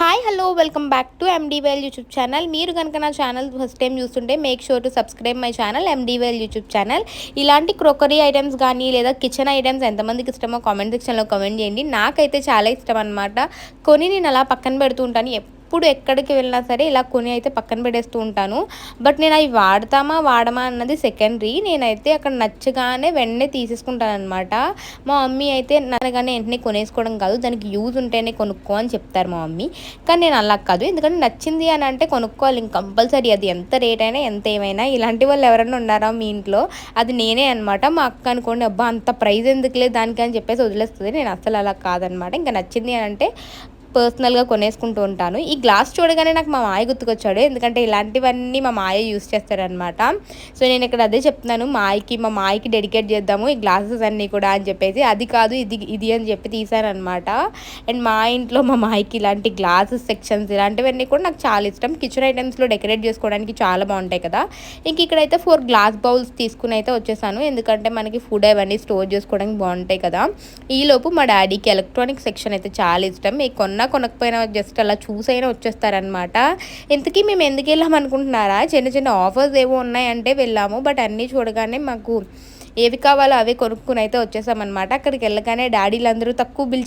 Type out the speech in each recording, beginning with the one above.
Hi hello welcome back to ఎండీవేల్ YouTube channel. మీరు కనుక నా ఛానల్ ఫస్ట్ టైం చూస్తుంటే make sure to subscribe my channel ఎండీవేల్ యూట్యూబ్ ఛానల్. ఇలాంటి క్రోకరీ ఐటమ్స్ కానీ లేదా కిచెన్ ఐటమ్స్ ఎంతమందికి ఇష్టమో కామెంట్ సెక్షన్లో కామెంట్ చేయండి. నాకైతే చాలా ఇష్టం అనమాట. కొని నేను అలా పక్కన పెడుతూ ఉంటాను. ఎప్పుడు ఎక్కడికి వెళ్ళినా సరే ఇలా కొని అయితే పక్కన పెట్టేస్తూ ఉంటాను. బట్ నేను అవి వాడమా అన్నది సెకండరీ. నేనైతే అక్కడ నచ్చగానే వెంటనే తీసేసుకుంటాను అనమాట. మా మమ్మీ అయితే నన్నగానే వెంటనే కొనేసుకోవడం కాదు, దానికి యూజ్ ఉంటేనే కొనుక్కో అని చెప్తారు మా మమ్మీ. కానీ నేను అలా కాదు, ఎందుకంటే నచ్చింది అని అంటే కొనుక్కోవాలి ఇంక కంపల్సరీ. అది ఎంత రేట్ అయినా ఎంత ఏమైనా. ఇలాంటి వాళ్ళు ఎవరైనా ఉన్నారా మీ ఇంట్లో? అది నేనే అనమాట. మా అక్క అనుకోండి, అబ్బా అంత ప్రైస్ ఎందుకులే దానికి అని చెప్పేసి వదిలేస్తుంది. నేను అసలు అలా కాదనమాట. ఇంకా నచ్చింది అని అంటే పర్సనల్గా కొనేసుకుంటూ ఉంటాను. ఈ గ్లాస్ చూడగానే నాకు మా మాయ గుర్తుకొచ్చాడు, ఎందుకంటే ఇలాంటివన్నీ మా మాయ యూస్ చేస్తారనమాట. సో నేను ఇక్కడ అదే చెప్తున్నాను, మా మాయకి డెడికేట్ చేద్దాము ఈ గ్లాసెస్ అన్నీ కూడా అని చెప్పేసి. అది కాదు ఇది అని చెప్పి తీసానమాట. అండ్ మా ఇంట్లో మా మాయకి ఇలాంటి గ్లాసెస్ సెక్షన్స్ ఇలాంటివన్నీ కూడా నాకు చాలా ఇష్టం. కిచెన్ ఐటమ్స్లో డెకరేట్ చేసుకోవడానికి చాలా బాగుంటాయి కదా. ఇంక ఇక్కడైతే 4 గ్లాస్ బౌల్స్ తీసుకుని అయితే వచ్చేసాను, ఎందుకంటే మనకి ఫుడ్ అవన్నీ స్టోర్ చేసుకోవడానికి బాగుంటాయి కదా. ఈలోపు మా డాడీకి ఎలక్ట్రానిక్ సెక్షన్ అయితే చాలా ఇష్టం. కొనకపోయినా జస్ట్ అలా చూసైనా వచ్చేస్తారనమాట. ఇంతకీ మేము ఎందుకు వెళ్ళాం అనుకుంటున్నారా? చిన్న ఆఫర్స్ ఏవో ఉన్నాయంటే వెళ్ళాము. బట్ అన్నీ చూడగానే మాకు ఏవి కావాలో అవే కొనుక్కుని అయితే వచ్చేసామన్నమాట. అక్కడికి వెళ్ళగానే డాడీలందరూ తక్కువ బిల్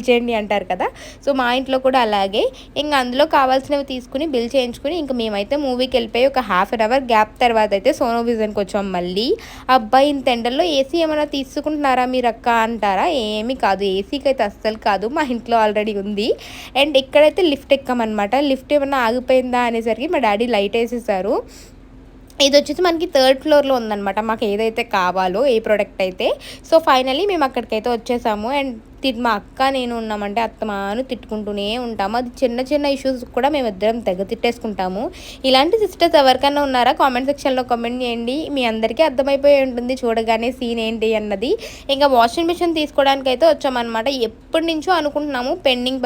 చేయండి అంటారు కదా. సో మా ఇంట్లో కూడా అలాగే. ఇంకా అందులో కావాల్సినవి తీసుకుని బిల్ చేయించుకుని ఇంక మేమైతే మూవీకి వెళ్ళిపోయి ఒక ½ an hour గ్యాప్ తర్వాత అయితే సోనో విజన్కి వచ్చాం మళ్ళీ. అబ్బాయి ఇంత ఎండల్లో ఏసీ ఏమైనా తీసుకుంటున్నారా మీరు అక్క అంటారా? ఏమీ కాదు, ఏసీకి అయితే అస్సలు కాదు, మా ఇంట్లో ఆల్రెడీ ఉంది. అండ్ ఇక్కడైతే లిఫ్ట్ ఎక్కామన్నమాట. లిఫ్ట్ ఏమైనా ఆగిపోయిందా అనేసరికి మా డాడీ లైట్ వేసేసారు. ఇది వచ్చేసి మనకి 3rd ఫ్లోర్లో ఉందన్నమాట, మాకు ఏదైతే కావాలో ఏ ప్రోడక్ట్ అయితే. సో ఫైనలీ మేము అక్కడికైతే వచ్చేసాము. అండ్ మా అక్క నేను ఉన్నామంటే అత్తమాను తిట్టుకుంటూనే ఉంటాము. అది చిన్న ఇష్యూస్ కూడా మేము ఇద్దరం తిట్టేసుకుంటాము. ఇలాంటి సిస్టర్స్ ఎవరికైనా ఉన్నారా? కామెంట్ సెక్షన్లో కామెంట్ చేయండి. మీ అందరికీ అర్థమైపోయి ఉంటుంది చూడగానే సీన్ ఏంటి అన్నది. ఇంకా వాషింగ్ మిషన్ తీసుకోవడానికి అయితే వచ్చామన్నమాట. ఎప్పటి నుంచో అనుకుంటున్నాము, పెండింగ్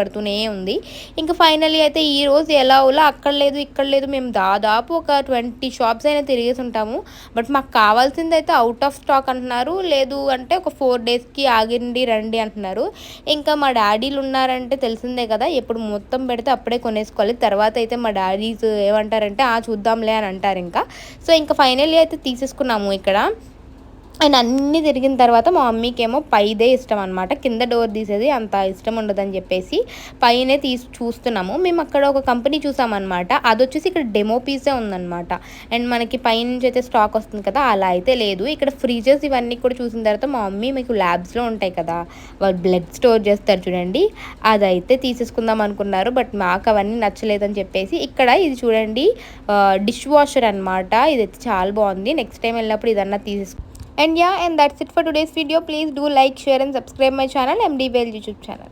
పడుతూనే ఉంది. ఇంకా ఫైనలీ అయితే ఈ రోజు ఎలా అక్కడ లేదు ఇక్కడ లేదు, మేము దాదాపు ఒక 20 షాప్స్ అయినా తిరిగేసి ఉంటాము. బట్ మాకు కావాల్సింది అయితే అవుట్ ఆఫ్ స్టాక్ అంటున్నారు. లేదు అంటే ఒక 4 డేస్కి రండి అంటున్నారు. ఇంకా మా డాడీలు ఉన్నారంటే తెలిసిందే కదా, ఎప్పుడు మొత్తం పెడితే అప్పుడే కొనేసుకోవాలి. తర్వాత అయితే మా డాడీస్ ఏమంటారంటే చూద్దాంలే అని అంటారు. సో ఇంకా ఫైనల్లీ అయితే తీసేసుకున్నాము ఇక్కడ. అండ్ అన్నీ తిరిగిన తర్వాత మా మమ్మీకేమో పైదే ఇష్టం అనమాట. కింద డోర్ తీసేది అంత ఇష్టం ఉండదని చెప్పేసి పైనే చూస్తున్నాము. మేము అక్కడ ఒక కంపెనీ చూసామన్నమాట. అది వచ్చేసి ఇక్కడ డెమో పీసే ఉందన్నమాట. అండ్ మనకి పైనుంచి అయితే స్టాక్ వస్తుంది కదా, అలా అయితే లేదు. ఇక్కడ ఫ్రిడ్జెస్ ఇవన్నీ కూడా చూసిన తర్వాత మా మమ్మీ మీకు ల్యాబ్స్లో ఉంటాయి కదా, వాళ్ళు బ్లడ్ స్టోర్ చేస్తారు చూడండి, అదైతే తీసేసుకుందాం అనుకున్నారు. బట్ మాకు అవన్నీ నచ్చలేదని చెప్పేసి ఇక్కడ ఇది చూడండి, డిష్ వాషర్ అనమాట. ఇదైతే చాలా బాగుంది. నెక్స్ట్ టైం వెళ్ళినప్పుడు ఇదన్నా తీసేసుకుంటాం. And that's it for today's video. Please do like, share and subscribe my channel, MD Well YouTube channel.